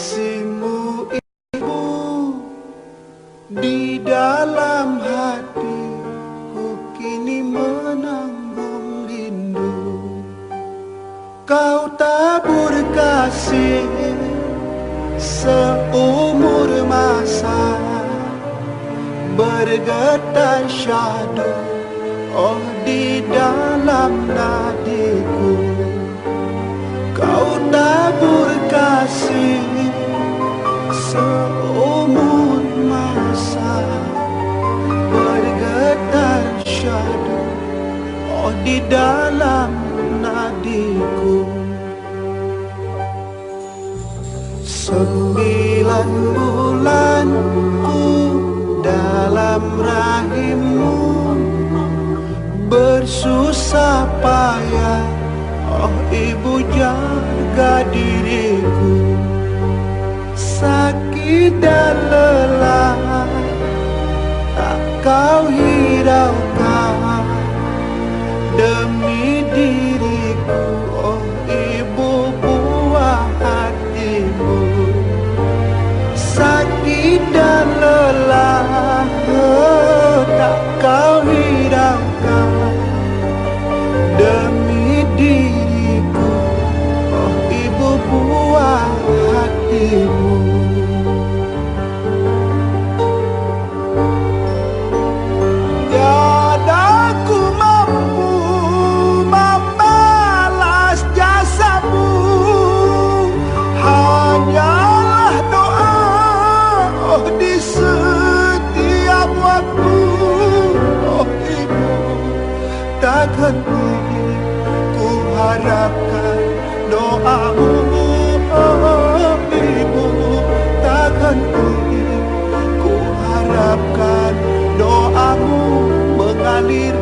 Kasihmu ibu di dalam hatiku kini menanggung rindu. Kau tabur kasih seumur masa, bergetar syahdu oh di dalam nadiku. Kau tabur kasih seumur masa, bergetar syahdu oh di dalam nadiku. 9 bulan ku dalam rahimmu, bersusah payah oh ibu jaga diriku. Sakit dan lelah tak kau hiraukan demi diriku oh ibu buah hatimu. Sakit dan lelah tak kau hiraukan demi diriku oh ibu buah hatimu. Tiada ku mampu membalas jasamu, hanyalah doa oh di setiap waktu oh ibu. Takkan ku harapkan doamu oh ibu. Takkan ku harapkan doamu mengalir